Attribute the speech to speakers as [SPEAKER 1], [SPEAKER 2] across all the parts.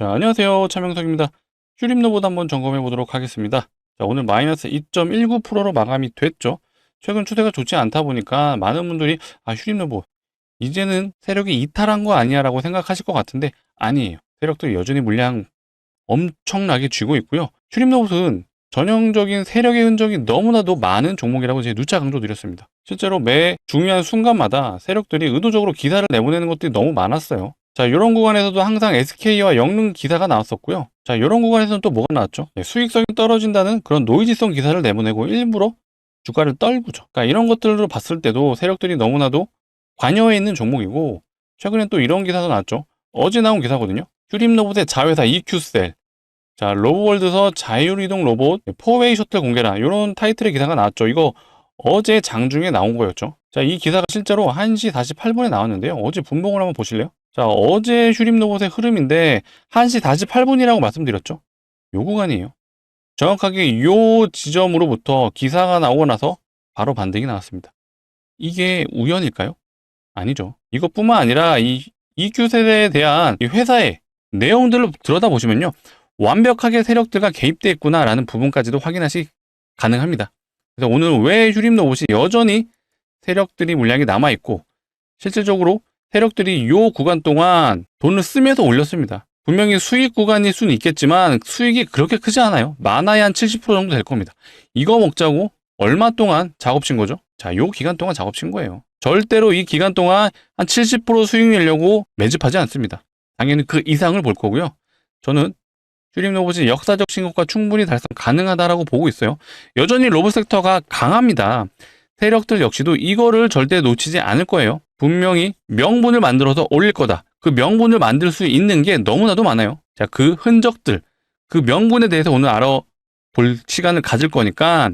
[SPEAKER 1] 자, 안녕하세요. 차명석입니다. 휴림로봇 한번 점검해 보도록 하겠습니다. 자, 오늘 마이너스 2.19%로 마감이 됐죠. 최근 추세가 좋지 않다 보니까 많은 분들이 휴림로봇 이제는 세력이 이탈한 거 아니야 라고 생각하실 것 같은데 아니에요. 세력들이 여전히 물량 엄청나게 쥐고 있고요. 휴림로봇은 전형적인 세력의 흔적이 너무나도 많은 종목이라고 제가 누차 강조드렸습니다. 실제로 매 중요한 순간마다 세력들이 의도적으로 기사를 내보내는 것들이 너무 많았어요. 자, 이런 구간에서도 항상 SK와 영능 기사가 나왔었고요. 자, 이런 구간에서는 또 뭐가 나왔죠? 수익성이 떨어진다는 그런 노이즈성 기사를 내보내고 일부러 주가를 떨구죠. 그러니까 이런 것들로 봤을 때도 세력들이 너무나도 관여해 있는 종목이고, 최근엔 또 이런 기사도 나왔죠. 어제 나온 기사거든요. 휴림로봇의 자회사 EQ셀. 자, 로보월드서 자율이동 로봇 포웨이 셔틀 공개라, 이런 타이틀의 기사가 나왔죠. 이거 어제 장중에 나온 거였죠. 자, 이 기사가 실제로 1시 48분에 나왔는데요. 어제 분봉을 한번 보실래요? 자, 어제 휴림로봇의 흐름인데 1시 48분이라고 말씀드렸죠. 요 구간이에요. 정확하게 요 지점으로부터 기사가 나오고 나서 바로 반등이 나왔습니다. 이게 우연일까요? 아니죠. 이것뿐만 아니라 이 EQ셀에 대한 이 회사의 내용들을 들여다보시면요, 완벽하게 세력들과 개입되어 있구나라는 부분까지도 확인하시 가능합니다. 그래서 오늘 왜 휴림로봇이 여전히 세력들이 물량이 남아있고, 실질적으로 세력들이 요 구간 동안 돈을 쓰면서 올렸습니다. 분명히 수익 구간일 수는 있겠지만 수익이 그렇게 크지 않아요. 많아야 한 70% 정도 될 겁니다. 이거 먹자고 얼마 동안 작업친 거죠? 자, 요 기간 동안 작업친 거예요. 절대로 이 기간 동안 한 70% 수익 내려고 매집하지 않습니다. 당연히 그 이상을 볼 거고요. 저는 휴림로봇이 역사적 신고가 충분히 달성 가능하다라고 보고 있어요. 여전히 로봇 섹터가 강합니다. 세력들 역시도 이거를 절대 놓치지 않을 거예요. 분명히 명분을 만들어서 올릴 거다. 그 명분을 만들 수 있는 게 너무나도 많아요. 자, 그 흔적들, 그 명분에 대해서 오늘 알아볼 시간을 가질 거니까,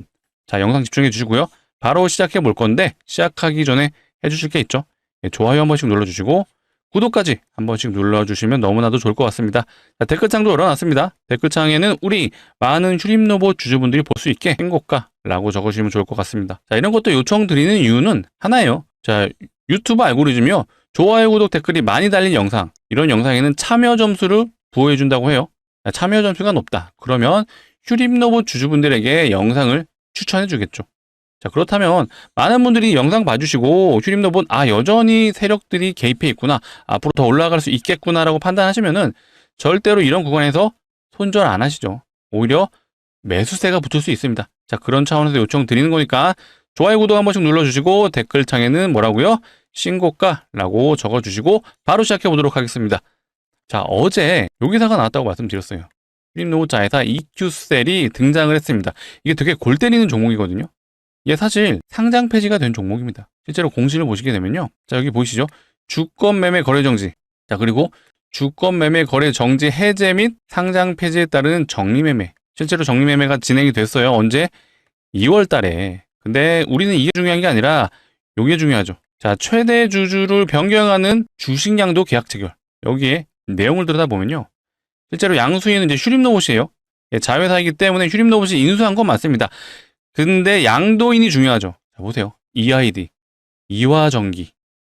[SPEAKER 1] 자, 영상 집중해 주시고요. 바로 시작해 볼 건데, 시작하기 전에 해주실 게 있죠. 좋아요 한 번씩 눌러주시고 구독까지 한 번씩 눌러주시면 너무나도 좋을 것 같습니다. 자, 댓글창도 열어놨습니다. 댓글창에는 우리 많은 휴림로봇 주주분들이 볼 수 있게 행복가라고 적으시면 좋을 것 같습니다. 자, 이런 것도 요청드리는 이유는 하나예요. 자, 유튜브 알고리즘이요, 좋아요, 구독, 댓글이 많이 달린 영상, 이런 영상에는 참여 점수를 부여해준다고 해요. 자, 참여 점수가 높다. 그러면 휴림로봇 주주분들에게 영상을 추천해주겠죠. 자, 그렇다면 많은 분들이 영상 봐주시고 휴림로봇 여전히 세력들이 개입해 있구나, 앞으로 더 올라갈 수 있겠구나라고 판단하시면은 절대로 이런 구간에서 손절 안 하시죠. 오히려 매수세가 붙을 수 있습니다. 자, 그런 차원에서 요청 드리는 거니까 좋아요, 구독 한 번씩 눌러주시고 댓글창에는 뭐라고요? 신고가라고 적어주시고 바로 시작해 보도록 하겠습니다. 자, 어제 요 기사가 나왔다고 말씀드렸어요. 휴림로봇 자회사 EQ셀이 등장을 했습니다. 이게 되게 골 때리는 종목이거든요. 이게 사실 상장 폐지가 된 종목입니다. 실제로 공시를 보시게 되면요, 자, 여기 보이시죠? 주권 매매 거래 정지. 자, 그리고 주권 매매 거래 정지 해제 및 상장 폐지에 따르는 정리 매매. 실제로 정리 매매가 진행이 됐어요. 언제? 2월 달에. 근데 우리는 이게 중요한 게 아니라 이게 중요하죠. 자, 최대 주주를 변경하는 주식양도 계약 체결. 여기에 내용을 들여다보면요, 실제로 양수인은 이제 휴림로봇이에요. 자회사이기 때문에 휴림로봇이 인수한 건 맞습니다. 근데 양도인이 중요하죠. 자, 보세요. EID, 이화전기.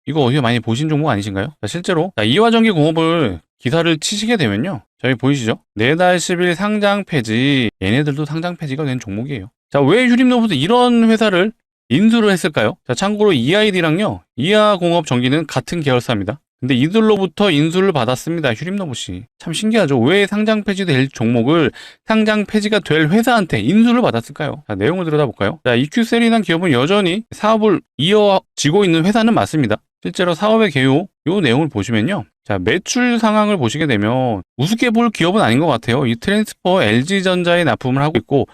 [SPEAKER 1] 이거 어디서 많이 보신 종목 아니신가요? 자, 실제로 이화전기 공업을 기사를 치시게 되면요, 저기 보이시죠? 내달 10일 상장 폐지, 얘네들도 상장 폐지가 된 종목이에요. 자, 왜 휴림로봇이 이런 회사를 인수를 했을까요? 자, 참고로 EID랑요, 이화공업전기는 같은 계열사입니다. 근데 이들로부터 인수를 받았습니다. 휴림로봇이. 참 신기하죠. 왜 상장 폐지될 종목을 상장 폐지가 될 회사한테 인수를 받았을까요? 자, 내용을 들여다볼까요? 자, EQ셀이라는 기업은 여전히 사업을 이어지고 있는 회사는 맞습니다. 실제로 사업의 개요, 요 내용을 보시면요, 자, 매출 상황을 보시게 되면 우습게 볼 기업은 아닌 것 같아요. 이 트랜스퍼 LG전자에 납품을 하고 있고,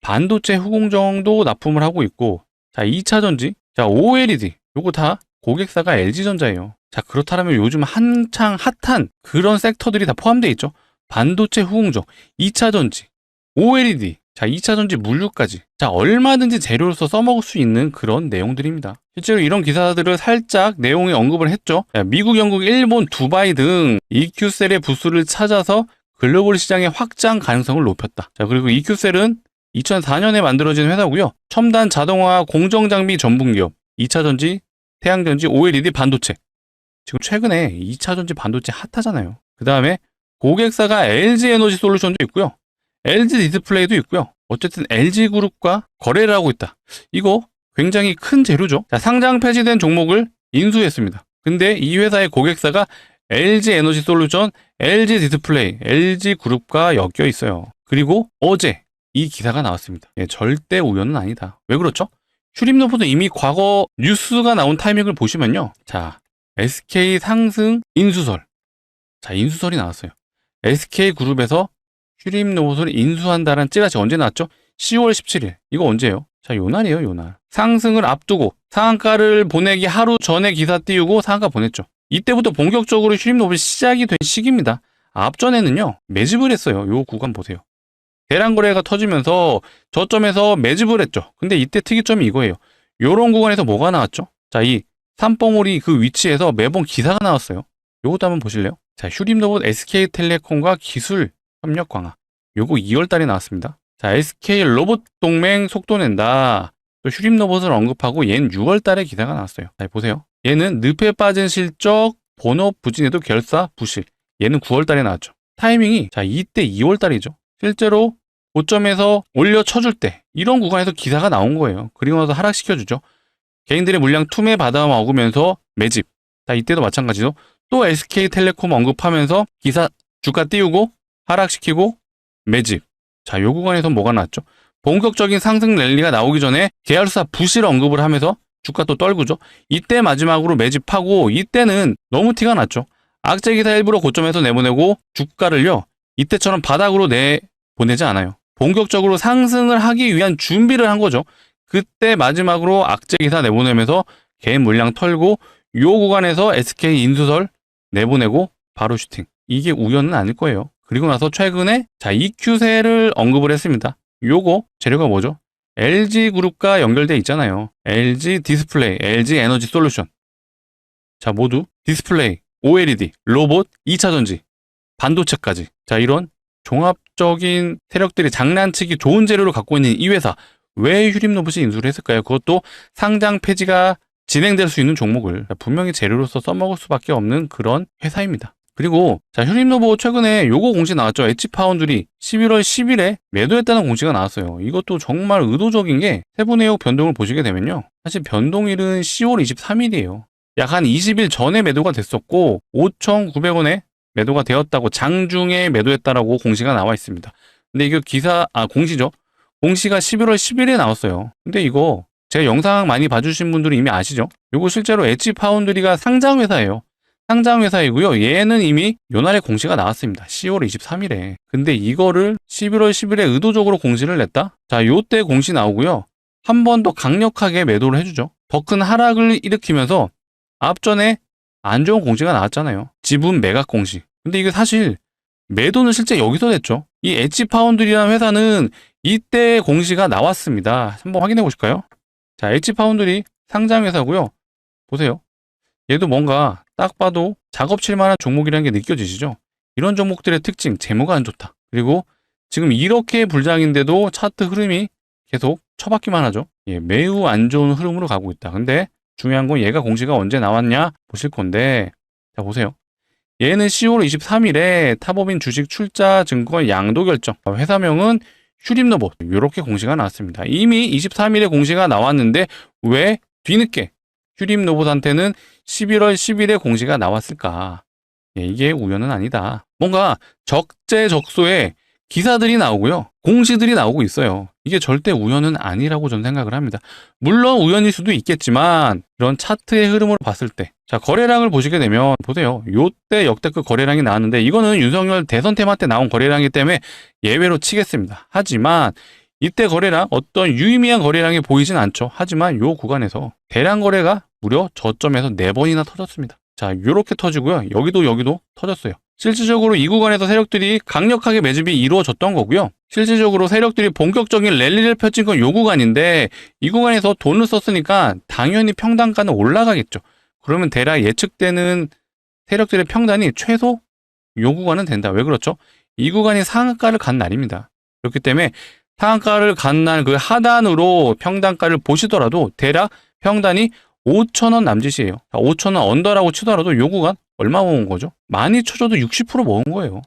[SPEAKER 1] 반도체 후공정도 납품을 하고 있고, 자, 2차전지, 자, OLED, 요거 다 고객사가 LG전자예요. 자, 그렇다면 요즘 한창 핫한 그런 섹터들이 다 포함되어 있죠. 반도체 후공정, 2차전지, OLED, 자, 2차전지 물류까지. 자, 얼마든지 재료로서 써먹을 수 있는 그런 내용들입니다. 실제로 이런 기사들을 살짝 내용에 언급을 했죠. 자, 미국, 영국, 일본, 두바이 등 EQ셀의 부스를 찾아서 글로벌 시장의 확장 가능성을 높였다. 자, 그리고 EQ셀은 2004년에 만들어진 회사고요. 첨단 자동화 공정장비 전문기업, 2차전지, 태양전지, OLED, 반도체. 지금 최근에 2차전지 반도체 핫하잖아요. 그 다음에 고객사가 LG에너지솔루션도 있고요. LG디스플레이도 있고요. 어쨌든 LG그룹과 거래를 하고 있다. 이거 굉장히 큰 재료죠. 자, 상장 폐지된 종목을 인수했습니다. 근데 이 회사의 고객사가 LG에너지솔루션, LG디스플레이, LG그룹과 엮여 있어요. 그리고 어제 이 기사가 나왔습니다. 예, 절대 우연은 아니다. 왜 그렇죠? 슈림노보도 이미 과거 뉴스가 나온 타이밍을 보시면요. 자, SK 상승 인수설. 자, 인수설이 나왔어요. SK그룹에서 슈림로봇을 인수한다는 찌라시 언제 나왔죠? 10월 17일. 이거 언제예요? 자, 요날이에요, 요날. 상승을 앞두고 상한가를 보내기 하루 전에 기사 띄우고 상한가 보냈죠. 이때부터 본격적으로 슈림로봇이 시작이 된 시기입니다. 앞전에는요, 매집을 했어요. 요 구간 보세요. 대량 거래가 터지면서 저점에서 매집을 했죠. 근데 이때 특이점이 이거예요. 요런 구간에서 뭐가 나왔죠? 자, 이 삼봉우리 그 위치에서 매번 기사가 나왔어요. 요것도 한번 보실래요? 자, 슈림로봇 SK텔레콤과 기술 협력 강화. 요거 2월 달에 나왔습니다. 자, SK 로봇 동맹 속도 낸다. 또 슈림로봇을 언급하고 얘는 6월 달에 기사가 나왔어요. 자, 보세요. 얘는 늪에 빠진 실적, 본업 부진에도 결사 부실. 얘는 9월 달에 나왔죠. 타이밍이 자, 이때 2월 달이죠. 실제로 고점에서 올려 쳐줄 때 이런 구간에서 기사가 나온 거예요. 그리고 나서 하락시켜주죠. 개인들의 물량 투매 받아 먹으면서 매집. 자, 이때도 마찬가지로 또 SK텔레콤 언급하면서 기사 주가 띄우고 하락시키고 매집. 자, 요 구간에서 뭐가 나왔죠? 본격적인 상승 랠리가 나오기 전에 계열사 부실 언급을 하면서 주가 또 떨구죠. 이때 마지막으로 매집하고 이때는 너무 티가 났죠. 악재 기사 일부러 고점에서 내보내고 주가를요. 이때처럼 바닥으로 내보내지 않아요. 본격적으로 상승을 하기 위한 준비를 한 거죠. 그때 마지막으로 악재 기사 내보내면서 개인 물량 털고 요 구간에서 SK 인수설 내보내고 바로 슈팅. 이게 우연은 아닐 거예요. 그리고 나서 최근에 자, EQ세를 언급을 했습니다. 요거 재료가 뭐죠? LG그룹과 연결돼 있잖아요. LG 디스플레이, LG 에너지 솔루션. 자, 모두 디스플레이, OLED, 로봇, 2차전지, 반도체까지. 자, 이런 종합적인 세력들이 장난치기 좋은 재료를 갖고 있는 이 회사. 왜 슈림로봇이 인수를 했을까요? 그것도 상장 폐지가 진행될 수 있는 종목을 분명히 재료로서 써먹을 수밖에 없는 그런 회사입니다. 그리고 자, 슈림로봇 최근에 요거 공시 나왔죠. 엣지파운드리 11월 10일에 매도했다는 공시가 나왔어요. 이것도 정말 의도적인 게 세부내역 변동을 보시게 되면요. 사실 변동일은 10월 23일이에요. 약 한 20일 전에 매도가 됐었고 5,900원에 매도가 되었다고 장중에 매도했다라고 공시가 나와 있습니다. 근데 이거 공시죠. 공시가 11월 10일에 나왔어요. 근데 이거 제가 영상 많이 봐주신 분들은 이미 아시죠? 이거 실제로 엣지파운드리가 상장회사예요. 상장회사이고요. 얘는 이미 요날에 공시가 나왔습니다. 10월 23일에. 근데 이거를 11월 10일에 의도적으로 공시를 냈다? 자, 요때 공시 나오고요. 한 번 더 강력하게 매도를 해주죠. 더 큰 하락을 일으키면서 앞전에 안 좋은 공시가 나왔잖아요. 지분 매각 공시. 근데 이게 사실 매도는 실제 여기서 됐죠. 이 엣지파운드리라는 회사는 이때 공시가 나왔습니다. 한번 확인해 보실까요? 자, 엣지파운드리 상장회사고요. 보세요. 얘도 뭔가 딱 봐도 작업칠 만한 종목이라는 게 느껴지시죠? 이런 종목들의 특징, 재무가 안 좋다. 그리고 지금 이렇게 불장인데도 차트 흐름이 계속 처박기만 하죠. 예, 매우 안 좋은 흐름으로 가고 있다. 근데 중요한 건 얘가 공시가 언제 나왔냐 보실 건데, 자, 보세요. 얘는 10월 23일에 타법인 주식 출자 증권 양도 결정. 회사명은 슈림로봇. 이렇게 공시가 나왔습니다. 이미 23일에 공시가 나왔는데 왜 뒤늦게 슈림로봇한테는 11월 10일에 공시가 나왔을까? 예, 이게 우연은 아니다. 뭔가 적재적소에 기사들이 나오고요. 공시들이 나오고 있어요. 이게 절대 우연은 아니라고 저는 생각을 합니다. 물론 우연일 수도 있겠지만 이런 차트의 흐름으로 봤을 때 자, 거래량을 보시게 되면 보세요. 요때 역대급 거래량이 나왔는데 이거는 윤석열 대선 테마 때 나온 거래량이기 때문에 예외로 치겠습니다. 하지만 이때 거래량 어떤 유의미한 거래량이 보이진 않죠. 하지만 요 구간에서 대량 거래가 무려 저점에서 4번이나 터졌습니다. 자, 요렇게 터지고요. 여기도 터졌어요. 실질적으로 이 구간에서 세력들이 강력하게 매집이 이루어졌던 거고요. 실질적으로 세력들이 본격적인 랠리를 펼친 건 요 구간인데 이 구간에서 돈을 썼으니까 당연히 평단가는 올라가겠죠. 그러면 대략 예측되는 세력들의 평단이 최소 요 구간은 된다. 왜 그렇죠? 이 구간이 상한가를 간 날입니다. 그렇기 때문에 상한가를 간 날 그 하단으로 평단가를 보시더라도 대략 평단이 5,000원 남짓이에요. 5,000원 언더라고 치더라도 요 구간 얼마 모은 거죠? 많이 쳐줘도 60% 모은 거예요.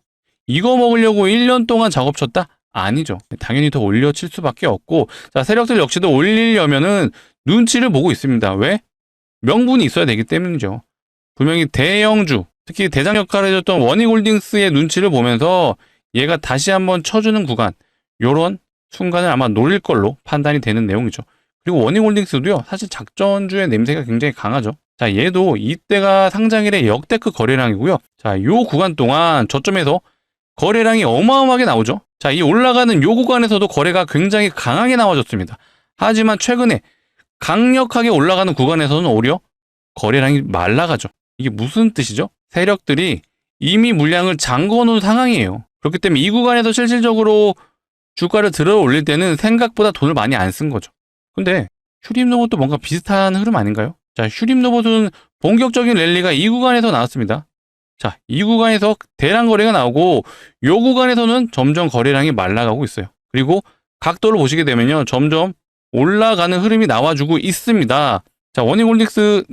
[SPEAKER 1] 이거 먹으려고 1년 동안 작업 쳤다? 아니죠. 당연히 더 올려칠 수밖에 없고, 자, 세력들 역시도 올리려면은 눈치를 보고 있습니다. 왜? 명분이 있어야 되기 때문이죠. 분명히 대형주, 특히 대장 역할을 해줬던 원익홀딩스의 눈치를 보면서 얘가 다시 한번 쳐주는 구간, 요런 순간을 아마 노릴 걸로 판단이 되는 내용이죠. 그리고 원익홀딩스도요, 사실 작전주의 냄새가 굉장히 강하죠. 자, 얘도 이때가 상장일의 역대급 거래량이고요. 자, 요 구간 동안 저점에서 거래량이 어마어마하게 나오죠. 자, 이 올라가는 요 구간에서도 거래가 굉장히 강하게 나와줬습니다. 하지만 최근에 강력하게 올라가는 구간에서는 오히려 거래량이 말라가죠. 이게 무슨 뜻이죠? 세력들이 이미 물량을 잠궈놓은 상황이에요. 그렇기 때문에 이 구간에서 실질적으로 주가를 들어 올릴 때는 생각보다 돈을 많이 안 쓴 거죠. 근데 슈림로봇도 뭔가 비슷한 흐름 아닌가요? 자, 슈림로봇은 본격적인 랠리가 이 구간에서 나왔습니다. 자, 이 구간에서 대량 거래가 나오고 이 구간에서는 점점 거래량이 말라가고 있어요. 그리고 각도를 보시게 되면요, 점점 올라가는 흐름이 나와주고 있습니다. 자, 원익홀딩스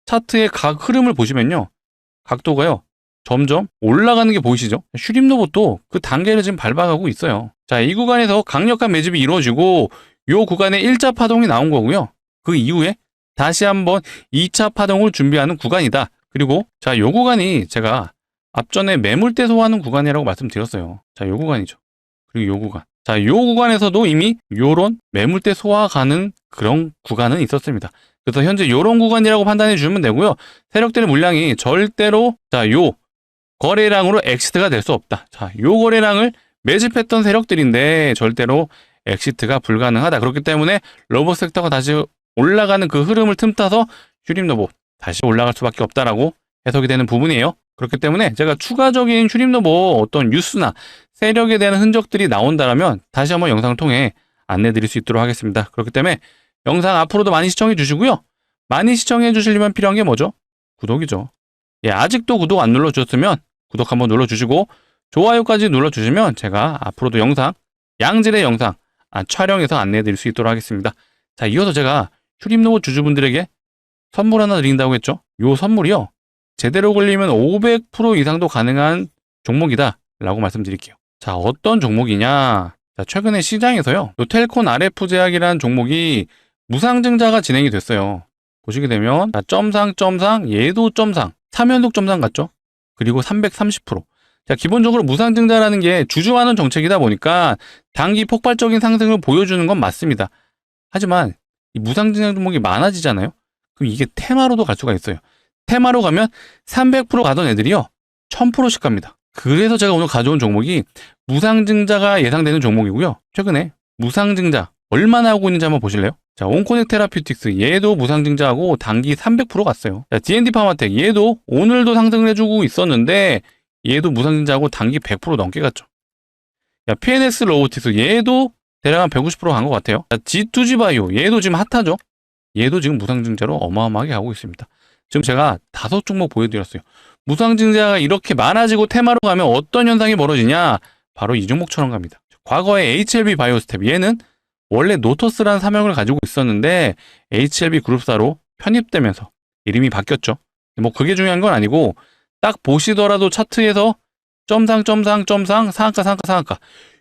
[SPEAKER 1] 차트의 각 흐름을 보시면요, 각도가요 점점 올라가는 게 보이시죠? 슈림로봇도 그 단계를 지금 밟아가고 있어요. 자, 이 구간에서 강력한 매집이 이루어지고 이 구간에 1차 파동이 나온 거고요. 그 이후에 다시 한번 2차 파동을 준비하는 구간이다. 그리고 자, 요 구간이 제가 앞전에 매물대 소화하는 구간이라고 말씀드렸어요. 자, 요 구간이죠. 그리고 요 구간. 자, 요 구간에서도 이미 요런 매물대 소화가는 그런 구간은 있었습니다. 그래서 현재 요런 구간이라고 판단해 주시면 되고요. 세력들의 물량이 절대로 자, 요 거래량으로 엑시트가 될 수 없다. 자, 요 거래량을 매집했던 세력들인데 절대로 엑시트가 불가능하다. 그렇기 때문에 로봇 섹터가 다시 올라가는 그 흐름을 틈타서 슈림로봇 다시 올라갈 수밖에 없다라고 해석이 되는 부분이에요. 그렇기 때문에 제가 추가적인 슈림로봇 어떤 뉴스나 세력에 대한 흔적들이 나온다라면 다시 한번 영상을 통해 안내 드릴 수 있도록 하겠습니다. 그렇기 때문에 영상 앞으로도 많이 시청해 주시고요. 많이 시청해 주시려면 필요한 게 뭐죠? 구독이죠. 예, 아직도 구독 안 눌러주셨으면 구독 한번 눌러주시고 좋아요까지 눌러주시면 제가 앞으로도 영상, 양질의 영상 촬영해서 안내해 드릴 수 있도록 하겠습니다. 자, 이어서 제가 슈림로봇 주주분들에게 선물 하나 드린다고 했죠. 요 선물이요, 제대로 걸리면 500% 이상도 가능한 종목이다 라고 말씀드릴게요. 자, 어떤 종목이냐. 자, 최근에 시장에서요, 요 텔콘 RF 제약이라는 종목이 무상증자가 진행이 됐어요. 보시게 되면 자, 점상 얘도 점상 3연속 점상 같죠. 그리고 330%. 자, 기본적으로 무상증자라는 게 주주환원 정책이다 보니까 단기 폭발적인 상승을 보여주는 건 맞습니다. 하지만 이 무상증자 종목이 많아지잖아요. 그럼 이게 테마로도 갈 수가 있어요. 테마로 가면 300% 가던 애들이요 1000%씩 갑니다. 그래서 제가 오늘 가져온 종목이 무상증자가 예상되는 종목이고요. 최근에 무상증자 얼마나 하고 있는지 한번 보실래요? 자, 온코넥 테라퓨틱스 얘도 무상증자하고 단기 300% 갔어요. 자, D&D 파마텍 얘도 오늘도 상승을 해주고 있었는데 얘도 무상증자하고 단기 100% 넘게 갔죠. 야, PNS 로보틱스 얘도 대략 한 150% 간 것 같아요. 자, G2G 바이오 얘도 지금 핫하죠. 얘도 지금 무상증자로 어마어마하게 가고 있습니다. 지금 제가 5종목 보여드렸어요. 무상증자가 이렇게 많아지고 테마로 가면 어떤 현상이 벌어지냐? 바로 이 종목처럼 갑니다. 과거에 HLB 바이오스텝 얘는 원래 노토스라는 사명을 가지고 있었는데 HLB 그룹사로 편입되면서 이름이 바뀌었죠. 뭐 그게 중요한 건 아니고 딱 보시더라도 차트에서 점상 상한가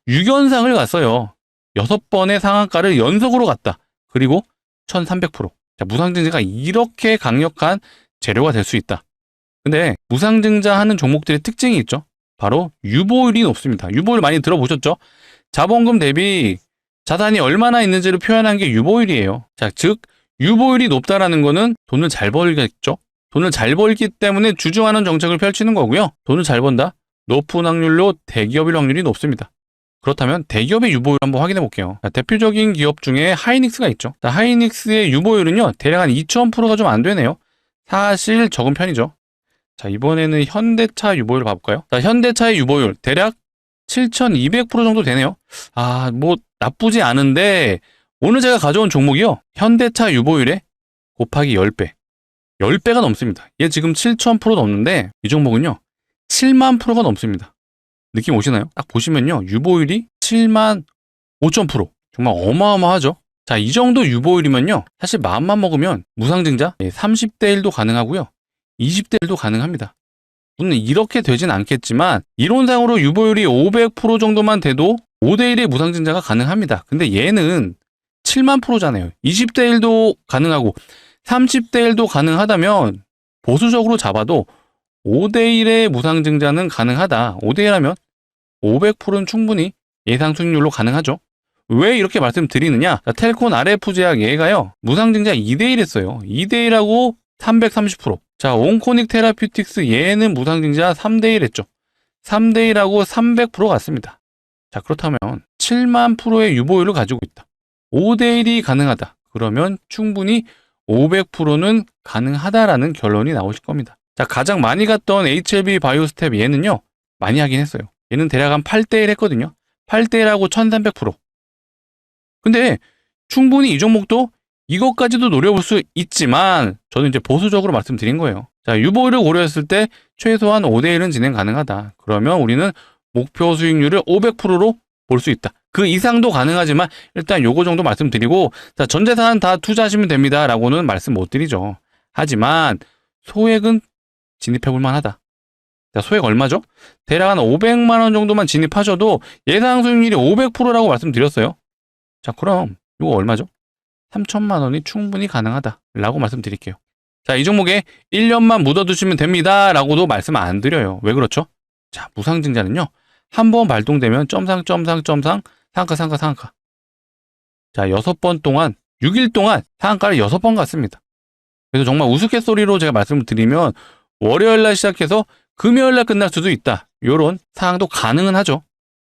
[SPEAKER 1] 6연상을 갔어요. 6번의 상한가를 연속으로 갔다. 그리고 1300%. 자, 무상증자가 이렇게 강력한 재료가 될 수 있다. 근데 무상증자 하는 종목들의 특징이 있죠. 바로 유보율이 높습니다. 유보율 많이 들어보셨죠? 자본금 대비 자산이 얼마나 있는지를 표현한 게 유보율이에요. 자, 즉 유보율이 높다라는 거는 돈을 잘 벌겠죠. 돈을 잘 벌기 때문에 주주환원 정책을 펼치는 거고요. 돈을 잘 번다? 높은 확률로 대기업일 확률이 높습니다. 그렇다면 대기업의 유보율 한번 확인해 볼게요. 자, 대표적인 기업 중에 하이닉스가 있죠. 자, 하이닉스의 유보율은요 대략 한 2000%가 좀 안 되네요. 사실 적은 편이죠. 자, 이번에는 현대차 유보율 봐볼까요? 자, 현대차의 유보율 대략 7200% 정도 되네요. 뭐 나쁘지 않은데 오늘 제가 가져온 종목이요, 현대차 유보율에 곱하기 10배 10배가 넘습니다. 얘 지금 7000% 넘는데 이 종목은요 7만%가 넘습니다. 느낌 오시나요? 딱 보시면요 유보율이 7만 5000%, 정말 어마어마하죠. 자, 이 정도 유보율이면요 사실 마음만 먹으면 무상증자 30대 1도 가능하고요 20대 1도 가능합니다. 물론 이렇게 되진 않겠지만 이론상으로 유보율이 500% 정도만 돼도 5대1의 무상증자가 가능합니다. 근데 얘는 7만 프로잖아요. 20대1도 가능하고 30대1도 가능하다면 보수적으로 잡아도 5대1의 무상증자는 가능하다. 5대1하면 500%는 충분히 예상 수익률로 가능하죠. 왜 이렇게 말씀드리느냐? 텔콘 RF제약 얘가요. 무상증자 2대1 했어요. 2대1하고 330%. 자, 온코닉 테라퓨틱스 얘는 무상증자 3대1 했죠. 3대1하고 300% 같습니다. 자, 그렇다면 7만 프로의 유보율을 가지고 있다. 5대1이 가능하다. 그러면 충분히 500%는 가능하다라는 결론이 나오실 겁니다. 자, 가장 많이 갔던 HLB 바이오스텝 얘는요. 많이 하긴 했어요. 얘는 대략 한 8대1 했거든요. 8대1하고 1300%. 근데 충분히 이 종목도 이것까지도 노려볼 수 있지만 저는 이제 보수적으로 말씀드린 거예요. 자, 유보율을 고려했을 때 최소한 5대1은 진행 가능하다. 그러면 우리는 목표 수익률을 500%로 볼 수 있다. 그 이상도 가능하지만 일단 요거 정도 말씀드리고, 자, 전 재산 다 투자하시면 됩니다 라고는 말씀 못 드리죠. 하지만 소액은 진입해 볼 만하다. 자, 소액 얼마죠? 대략 한 500만 원 정도만 진입하셔도 예상 수익률이 500%라고 말씀드렸어요. 자, 그럼 이거 얼마죠? 3천만 원이 충분히 가능하다라고 말씀드릴게요. 자, 이 종목에 1년만 묻어두시면 됩니다라고도 말씀 안 드려요. 왜 그렇죠? 자, 무상증자는요. 한번 발동되면 점상 상한가. 자, 6번 동안 6일 동안 상한가를 6번 갔습니다. 그래서 정말 우스갯소리로 제가 말씀을 드리면 월요일날 시작해서 금요일날 끝날 수도 있다. 이런 상황도 가능은 하죠.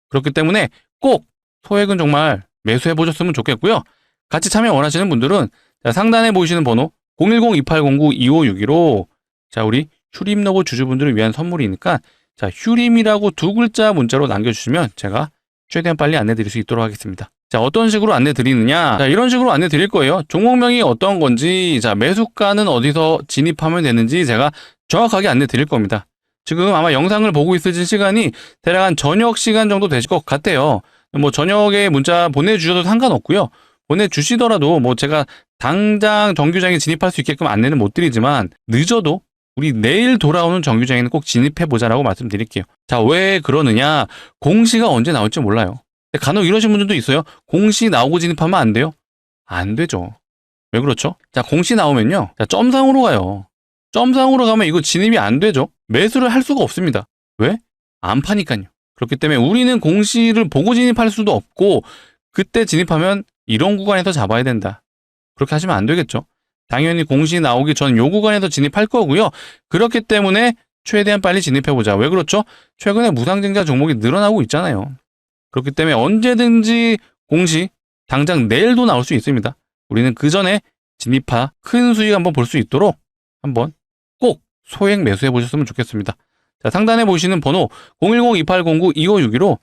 [SPEAKER 1] 그렇기 때문에 꼭 소액은 정말 매수해 보셨으면 좋겠고요. 같이 참여 원하시는 분들은 상단에 보이시는 번호 010-2809-2561로 자, 우리 휴림노보 주주분들을 위한 선물이니까 자, 휴림이라고 2글자 문자로 남겨주시면 제가 최대한 빨리 안내 드릴 수 있도록 하겠습니다. 자, 어떤 식으로 안내 드리느냐? 자, 이런 식으로 안내 드릴 거예요. 종목명이 어떤 건지, 자, 매수가는 어디서 진입하면 되는지 제가 정확하게 안내 드릴 겁니다. 지금 아마 영상을 보고 있으신 시간이 대략 한 저녁 시간 정도 되실 것 같아요. 뭐 저녁에 문자 보내주셔도 상관없고요. 보내주시더라도 뭐 제가 당장 정규장에 진입할 수 있게끔 안내는 못 드리지만 늦어도 우리 내일 돌아오는 정규장에는 꼭 진입해보자라고 말씀드릴게요. 자, 왜 그러느냐? 공시가 언제 나올지 몰라요. 간혹 이러신 분들도 있어요. 공시 나오고 진입하면 안 돼요? 안 되죠. 왜 그렇죠? 자, 공시 나오면요. 자, 점상으로 가요. 점상으로 가면 이거 진입이 안 되죠. 매수를 할 수가 없습니다. 왜? 안 파니까요. 그렇기 때문에 우리는 공시를 보고 진입할 수도 없고 그때 진입하면 이런 구간에서 잡아야 된다. 그렇게 하시면 안 되겠죠. 당연히 공시 나오기 전 요 구간에서 진입할 거고요. 그렇기 때문에 최대한 빨리 진입해보자. 왜 그렇죠? 최근에 무상증자 종목이 늘어나고 있잖아요. 그렇기 때문에 언제든지 공시 당장 내일도 나올 수 있습니다. 우리는 그 전에 진입하 큰 수익 한번 볼 수 있도록 한번 꼭 소액 매수해 보셨으면 좋겠습니다. 자, 상단에 보시는 번호 010-2809-2561로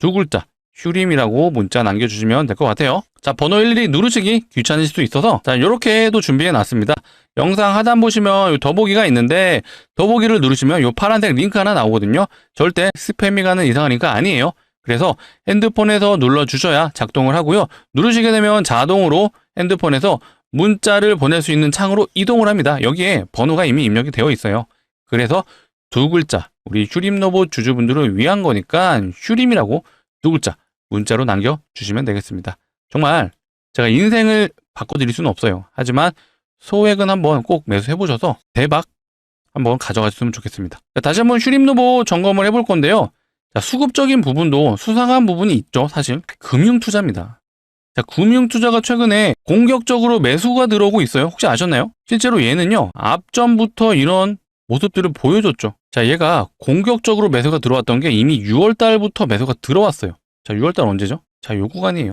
[SPEAKER 1] 2글자 휴림이라고 문자 남겨주시면 될 것 같아요. 자, 번호 일일이 누르시기 귀찮으실 수 있어서 자, 요렇게도 준비해 놨습니다. 영상 하단 보시면 요 더보기가 있는데 더보기를 누르시면 요 파란색 링크 하나 나오거든요. 절대 스팸이 가는 이상한 링크 아니에요. 그래서 핸드폰에서 눌러주셔야 작동을 하고요. 누르시게 되면 자동으로 핸드폰에서 문자를 보낼 수 있는 창으로 이동을 합니다. 여기에 번호가 이미 입력이 되어 있어요. 그래서 2글자 우리 휴림노보 주주분들을 위한 거니까 휴림이라고 2글자 문자로 남겨주시면 되겠습니다. 정말 제가 인생을 바꿔드릴 수는 없어요. 하지만 소액은 한번 꼭 매수해보셔서 대박 한번 가져가셨으면 좋겠습니다. 자, 다시 한번 휴림노보 점검을 해볼 건데요. 자, 수급적인 부분도 수상한 부분이 있죠. 사실 금융투자입니다. 자, 금융투자가 최근에 공격적으로 매수가 들어오고 있어요. 혹시 아셨나요? 실제로 얘는요. 앞전부터 이런 모습들을 보여줬죠. 자, 얘가 공격적으로 매수가 들어왔던 게 이미 6월달부터 매수가 들어왔어요. 자, 6월달 언제죠? 자, 요 구간이에요.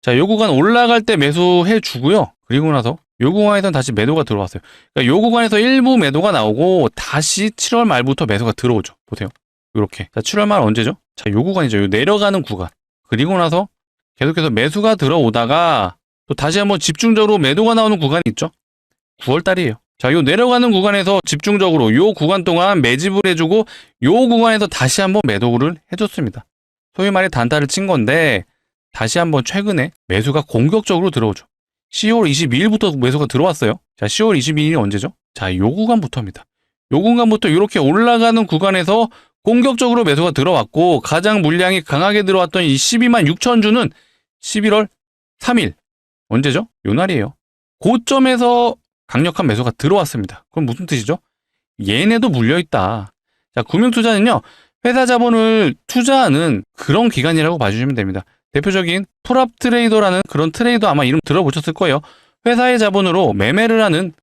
[SPEAKER 1] 자, 요 구간 올라갈 때 매수해 주고요. 그리고 나서 요 구간에선 다시 매도가 들어왔어요. 그러니까 요 구간에서 일부 매도가 나오고 다시 7월 말부터 매수가 들어오죠. 보세요. 요렇게. 자, 7월 말 언제죠? 자, 요 구간이죠. 요 내려가는 구간. 그리고 나서 계속해서 매수가 들어오다가 또 다시 한번 집중적으로 매도가 나오는 구간이 있죠. 9월 달이에요. 자, 요 내려가는 구간에서 집중적으로 요 구간 동안 매집을 해주고 요 구간에서 다시 한번 매도를 해줬습니다. 소위 말해 단타를 친 건데 다시 한번 최근에 매수가 공격적으로 들어오죠. 10월 22일부터 매수가 들어왔어요. 자, 10월 22일이 언제죠? 자, 요 구간부터입니다. 요 공간부터 이렇게 올라가는 구간에서 공격적으로 매수가 들어왔고 가장 물량이 강하게 들어왔던 이 12만 6천 주는 11월 3일 언제죠? 요 날이에요. 고점에서 강력한 매수가 들어왔습니다. 그럼 무슨 뜻이죠? 얘네도 물려있다. 자, 금융투자는요, 회사 자본을 투자하는 그런 기관이라고 봐주시면 됩니다. 대표적인 풀업 트레이더라는 그런 트레이더 아마 이름 들어보셨을 거예요. 회사의 자본으로 매매를 하는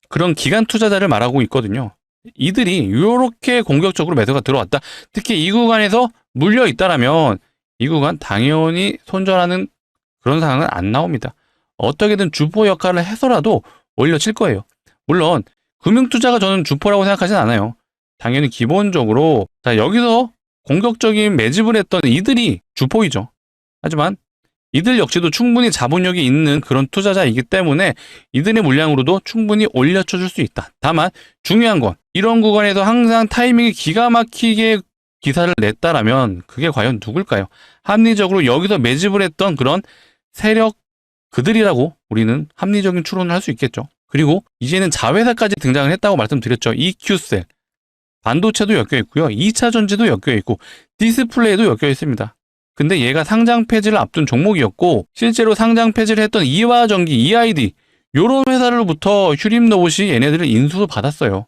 [SPEAKER 1] 그런 기관 투자자를 말하고 있거든요. 이들이 이렇게 공격적으로 매수가 들어왔다. 특히 이 구간에서 물려있다라면 이 구간 당연히 손절하는 그런 상황은 안 나옵니다. 어떻게든 주포 역할을 해서라도 올려칠 거예요. 물론 금융투자가 저는 주포라고 생각하진 않아요. 당연히 기본적으로 자, 여기서 공격적인 매집을 했던 이들이 주포이죠. 하지만 이들 역시도 충분히 자본력이 있는 그런 투자자이기 때문에 이들의 물량으로도 충분히 올려쳐 줄 수 있다. 다만 중요한 건 이런 구간에서 항상 타이밍이 기가 막히게 기사를 냈다라면 그게 과연 누굴까요? 합리적으로 여기서 매집을 했던 그런 세력 그들이라고 우리는 합리적인 추론을 할 수 있겠죠. 그리고 이제는 자회사까지 등장을 했다고 말씀드렸죠. EQ셀, 반도체도 엮여 있고요. 2차 전지도 엮여 있고 디스플레이도 엮여 있습니다. 근데 얘가 상장 폐지를 앞둔 종목이었고 실제로 상장 폐지를 했던 이화전기, EID 요런 회사로부터 휴림로봇이 얘네들을 인수를 받았어요.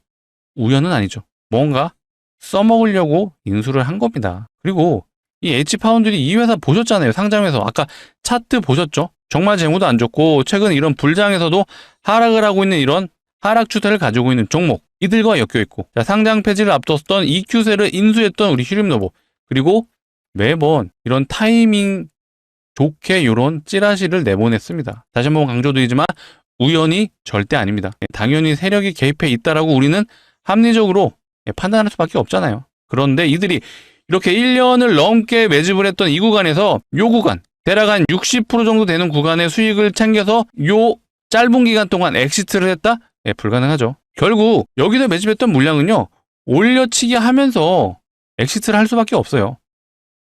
[SPEAKER 1] 우연은 아니죠. 뭔가 써먹으려고 인수를 한 겁니다. 그리고 이 H파운드리 이 회사 보셨잖아요. 상장회사. 아까 차트 보셨죠? 정말 재무도 안 좋고 최근 이런 불장에서도 하락을 하고 있는 이런 하락 추세를 가지고 있는 종목 이들과 엮여 있고 자, 상장 폐지를 앞뒀던 EQ셀을 인수했던 우리 휴림로봇 그리고 매번 이런 타이밍 좋게 이런 찌라시를 내보냈습니다. 다시 한번 강조드리지만 우연이 절대 아닙니다. 당연히 세력이 개입해 있다라고 우리는 합리적으로 판단할 수밖에 없잖아요. 그런데 이들이 이렇게 1년을 넘게 매집을 했던 이 구간에서 요 구간 대략 한 60% 정도 되는 구간의 수익을 챙겨서 요 짧은 기간 동안 엑시트를 했다? 네, 불가능하죠. 결국 여기서 매집했던 물량은요 올려치기 하면서 엑시트를 할 수밖에 없어요.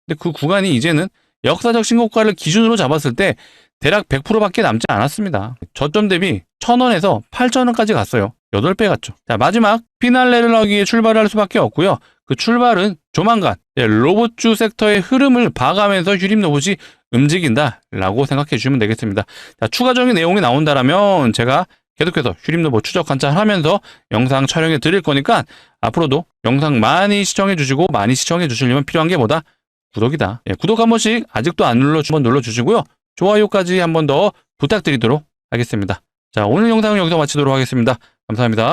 [SPEAKER 1] 근데 그 구간이 이제는 역사적 신고가를 기준으로 잡았을 때 대략 100%밖에 남지 않았습니다. 저점 대비 1,000원에서 8,000원까지 갔어요. 8배 갔죠. 자, 마지막 피날레를 하기 위해 출발을 할 수밖에 없고요. 그 출발은 조만간 로봇주 섹터의 흐름을 봐가면서 휴림로봇이 움직인다라고 생각해 주시면 되겠습니다. 자, 추가적인 내용이 나온다라면 제가 계속해서 휴림로봇 추적 관찰하면서 영상 촬영해 드릴 거니까 앞으로도 영상 많이 시청해 주시고 많이 시청해 주시려면 필요한 게 뭐다? 구독이다. 구독 한 번씩 아직도 안 눌러주시고요. 좋아요까지 한 번 더 부탁드리도록 하겠습니다. 자, 오늘 영상은 여기서 마치도록 하겠습니다. 감사합니다.